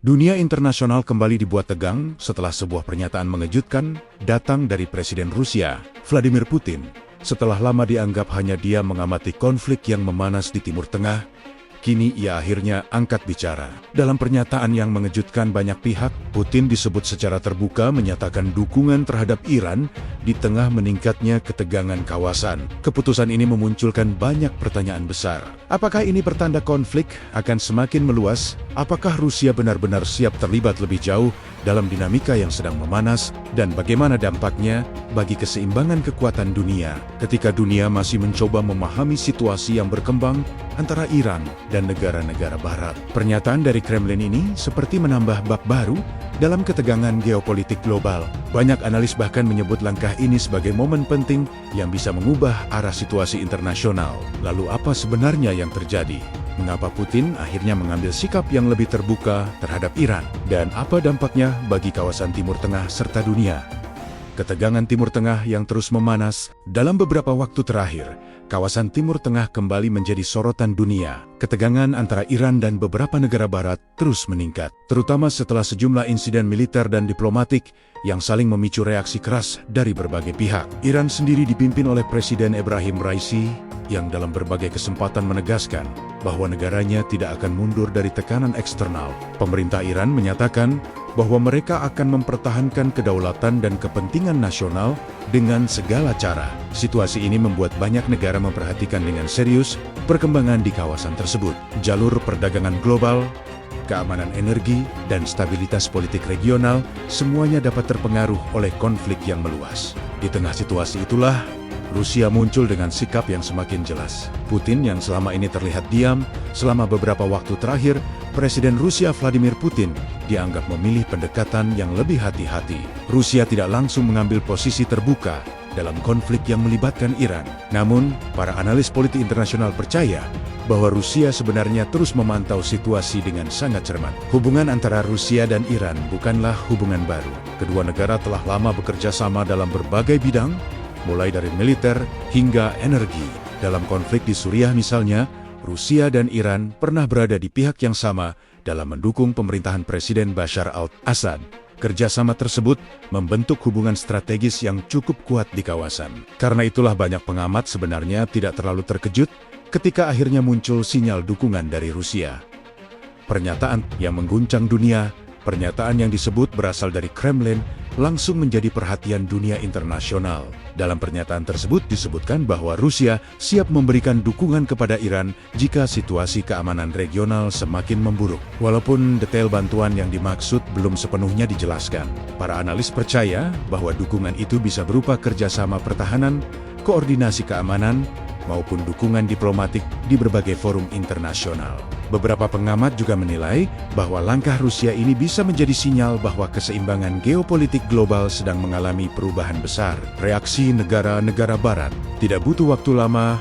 Dunia internasional kembali dibuat tegang setelah sebuah pernyataan mengejutkan datang dari Presiden Rusia, Vladimir Putin. Setelah lama dianggap hanya dia mengamati konflik yang memanas di Timur Tengah, kini ia akhirnya angkat bicara. Dalam pernyataan yang mengejutkan banyak pihak, Putin disebut secara terbuka menyatakan dukungan terhadap Iran di tengah meningkatnya ketegangan kawasan. Keputusan ini memunculkan banyak pertanyaan besar. Apakah ini pertanda konflik akan semakin meluas? Apakah Rusia benar-benar siap terlibat lebih jauh dalam dinamika yang sedang memanas? Dan bagaimana dampaknya bagi keseimbangan kekuatan dunia ketika dunia masih mencoba memahami situasi yang berkembang antara Iran dan negara-negara Barat? Pernyataan dari Kremlin ini seperti menambah bab baru dalam ketegangan geopolitik global. Banyak analis bahkan menyebut langkah ini sebagai momen penting yang bisa mengubah arah situasi internasional. Lalu apa sebenarnya yang terjadi? Mengapa Putin akhirnya mengambil sikap yang lebih terbuka terhadap Iran? Dan apa dampaknya bagi kawasan Timur Tengah serta dunia? Ketegangan Timur Tengah yang terus memanas. Dalam beberapa waktu terakhir, kawasan Timur Tengah kembali menjadi sorotan dunia. Ketegangan antara Iran dan beberapa negara Barat terus meningkat, terutama setelah sejumlah insiden militer dan diplomatik yang saling memicu reaksi keras dari berbagai pihak. Iran sendiri dipimpin oleh Presiden Ebrahim Raisi yang dalam berbagai kesempatan menegaskan bahwa negaranya tidak akan mundur dari tekanan eksternal. Pemerintah Iran menyatakan bahwa mereka akan mempertahankan kedaulatan dan kepentingan nasional dengan segala cara. Situasi ini membuat banyak negara memperhatikan dengan serius perkembangan di kawasan tersebut. Jalur perdagangan global, keamanan energi, dan stabilitas politik regional semuanya dapat terpengaruh oleh konflik yang meluas. Di tengah situasi itulah, Rusia muncul dengan sikap yang semakin jelas. Putin yang selama ini terlihat diam, selama beberapa waktu terakhir, Presiden Rusia Vladimir Putin dianggap memilih pendekatan yang lebih hati-hati. Rusia tidak langsung mengambil posisi terbuka dalam konflik yang melibatkan Iran. Namun, para analis politik internasional percaya bahwa Rusia sebenarnya terus memantau situasi dengan sangat cermat. Hubungan antara Rusia dan Iran bukanlah hubungan baru. Kedua negara telah lama bekerja sama dalam berbagai bidang, mulai dari militer hingga energi. Dalam konflik di Suriah misalnya, Rusia dan Iran pernah berada di pihak yang sama dalam mendukung pemerintahan Presiden Bashar al-Assad. Kerjasama tersebut membentuk hubungan strategis yang cukup kuat di kawasan. Karena itulah banyak pengamat sebenarnya tidak terlalu terkejut ketika akhirnya muncul sinyal dukungan dari Rusia. Pernyataan yang mengguncang dunia, pernyataan yang disebut berasal dari Kremlin, langsung menjadi perhatian dunia internasional. Dalam pernyataan tersebut disebutkan bahwa Rusia siap memberikan dukungan kepada Iran jika situasi keamanan regional semakin memburuk. Walaupun detail bantuan yang dimaksud belum sepenuhnya dijelaskan, para analis percaya bahwa dukungan itu bisa berupa kerjasama pertahanan, koordinasi keamanan, maupun dukungan diplomatik di berbagai forum internasional. Beberapa pengamat juga menilai bahwa langkah Rusia ini bisa menjadi sinyal bahwa keseimbangan geopolitik global sedang mengalami perubahan besar. Reaksi negara-negara Barat tidak butuh waktu lama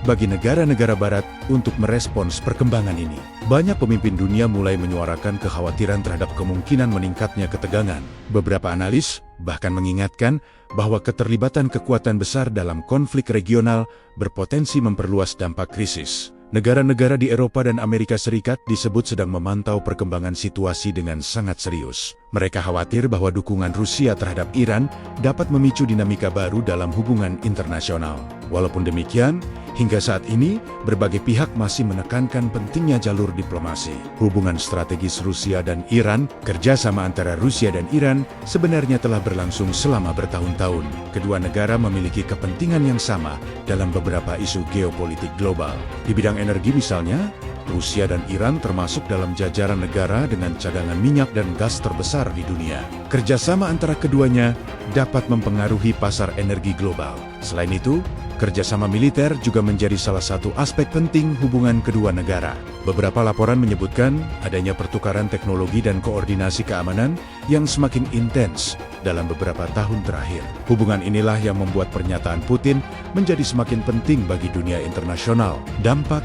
bagi negara-negara Barat untuk merespons perkembangan ini. Banyak pemimpin dunia mulai menyuarakan kekhawatiran terhadap kemungkinan meningkatnya ketegangan. Beberapa analis bahkan mengingatkan bahwa keterlibatan kekuatan besar dalam konflik regional berpotensi memperluas dampak krisis. Negara-negara di Eropa dan Amerika Serikat disebut sedang memantau perkembangan situasi dengan sangat serius. Mereka khawatir bahwa dukungan Rusia terhadap Iran dapat memicu dinamika baru dalam hubungan internasional. Walaupun demikian, hingga saat ini, berbagai pihak masih menekankan pentingnya jalur diplomasi. Hubungan strategis Rusia dan Iran, kerjasama antara Rusia dan Iran, sebenarnya telah berlangsung selama bertahun-tahun. Kedua negara memiliki kepentingan yang sama dalam beberapa isu geopolitik global. Di bidang energi misalnya, Rusia dan Iran termasuk dalam jajaran negara dengan cadangan minyak dan gas terbesar di dunia. Kerjasama antara keduanya dapat mempengaruhi pasar energi global. Selain itu, kerjasama militer juga menjadi salah satu aspek penting hubungan kedua negara. Beberapa laporan menyebutkan adanya pertukaran teknologi dan koordinasi keamanan yang semakin intens dalam beberapa tahun terakhir. Hubungan inilah yang membuat pernyataan Putin menjadi semakin penting bagi dunia internasional. Dampak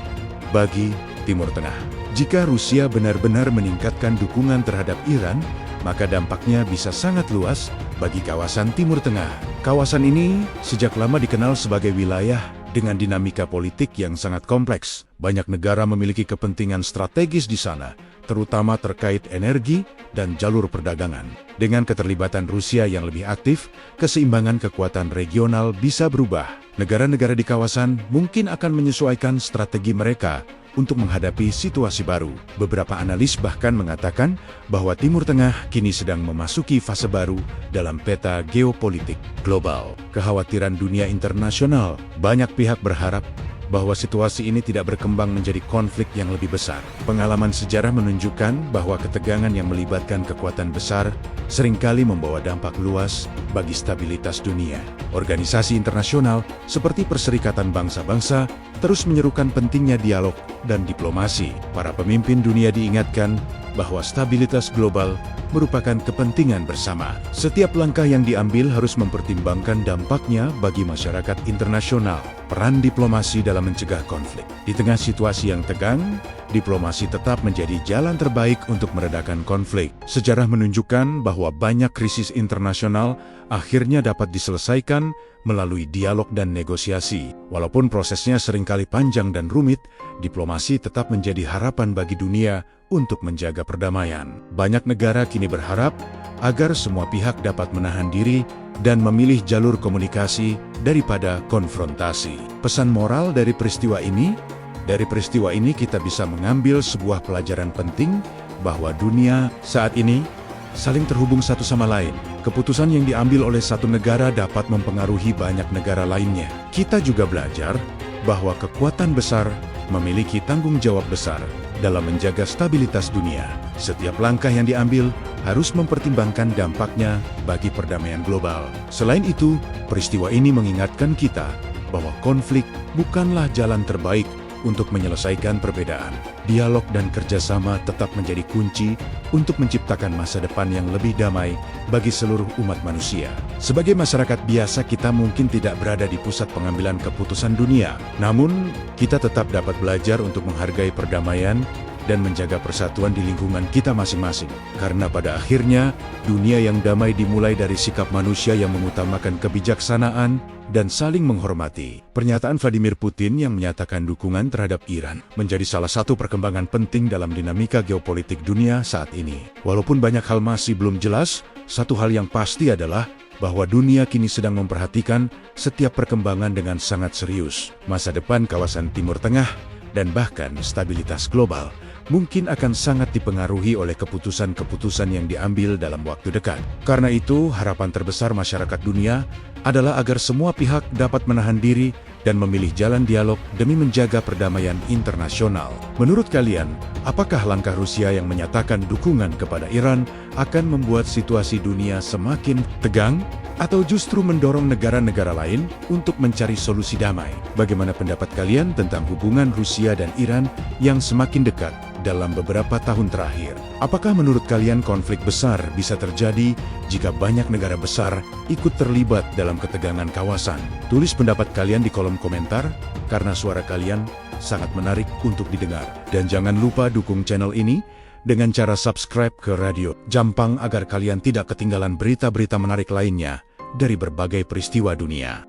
bagi Timur Tengah. Jika Rusia benar-benar meningkatkan dukungan terhadap Iran, maka dampaknya bisa sangat luas bagi kawasan Timur Tengah. Kawasan ini sejak lama dikenal sebagai wilayah Dengan dinamika politik yang sangat kompleks, banyak negara memiliki kepentingan strategis di sana, terutama terkait energi dan jalur perdagangan. Dengan keterlibatan Rusia yang lebih aktif, keseimbangan kekuatan regional bisa berubah. Negara-negara di kawasan mungkin akan menyesuaikan strategi mereka untuk menghadapi situasi baru. Beberapa analis bahkan mengatakan bahwa Timur Tengah kini sedang memasuki fase baru dalam peta geopolitik global. Kekhawatiran dunia internasional, banyak pihak berharap bahwa situasi ini tidak berkembang menjadi konflik yang lebih besar. Pengalaman sejarah menunjukkan bahwa ketegangan yang melibatkan kekuatan besar seringkali membawa dampak luas bagi stabilitas dunia. Organisasi internasional seperti Perserikatan Bangsa-Bangsa terus menyerukan pentingnya dialog dan diplomasi. Para pemimpin dunia diingatkan bahwa stabilitas global merupakan kepentingan bersama. Setiap langkah yang diambil harus mempertimbangkan dampaknya bagi masyarakat internasional. Peran diplomasi dalam mencegah konflik. Di tengah situasi yang tegang, diplomasi tetap menjadi jalan terbaik untuk meredakan konflik. Sejarah menunjukkan bahwa banyak krisis internasional akhirnya dapat diselesaikan melalui dialog dan negosiasi. Walaupun prosesnya seringkali panjang dan rumit, diplomasi tetap menjadi harapan bagi dunia untuk menjaga perdamaian. Banyak negara kini berharap agar semua pihak dapat menahan diri dan memilih jalur komunikasi daripada konfrontasi. Pesan moral dari peristiwa ini kita bisa mengambil sebuah pelajaran penting bahwa dunia saat ini saling terhubung satu sama lain. Keputusan yang diambil oleh satu negara dapat mempengaruhi banyak negara lainnya. Kita juga belajar bahwa kekuatan besar memiliki tanggung jawab besar dalam menjaga stabilitas dunia. Setiap langkah yang diambil harus mempertimbangkan dampaknya bagi perdamaian global. Selain itu, peristiwa ini mengingatkan kita bahwa konflik bukanlah jalan terbaik untuk menyelesaikan perbedaan. Dialog dan kerjasama tetap menjadi kunci untuk menciptakan masa depan yang lebih damai bagi seluruh umat manusia. Sebagai masyarakat biasa, kita mungkin tidak berada di pusat pengambilan keputusan dunia. Namun, kita tetap dapat belajar untuk menghargai perdamaian dan menjaga persatuan di lingkungan kita masing-masing. Karena pada akhirnya, dunia yang damai dimulai dari sikap manusia yang mengutamakan kebijaksanaan dan saling menghormati. Pernyataan Vladimir Putin yang menyatakan dukungan terhadap Iran menjadi salah satu perkembangan penting dalam dinamika geopolitik dunia saat ini. Walaupun banyak hal masih belum jelas, satu hal yang pasti adalah bahwa dunia kini sedang memperhatikan setiap perkembangan dengan sangat serius. Masa depan kawasan Timur Tengah dan bahkan stabilitas global mungkin akan sangat dipengaruhi oleh keputusan-keputusan yang diambil dalam waktu dekat. Karena itu, harapan terbesar masyarakat dunia adalah agar semua pihak dapat menahan diri dan memilih jalan dialog demi menjaga perdamaian internasional. Menurut kalian, apakah langkah Rusia yang menyatakan dukungan kepada Iran akan membuat situasi dunia semakin tegang? Atau justru mendorong negara-negara lain untuk mencari solusi damai? Bagaimana pendapat kalian tentang hubungan Rusia dan Iran yang semakin dekat dalam beberapa tahun terakhir? Apakah menurut kalian konflik besar bisa terjadi jika banyak negara besar ikut terlibat dalam ketegangan kawasan? Tulis pendapat kalian di kolom komentar, karena suara kalian sangat menarik untuk didengar. Dan jangan lupa dukung channel ini dengan cara subscribe ke Radio Jampang agar kalian tidak ketinggalan berita-berita menarik lainnya dari berbagai peristiwa dunia.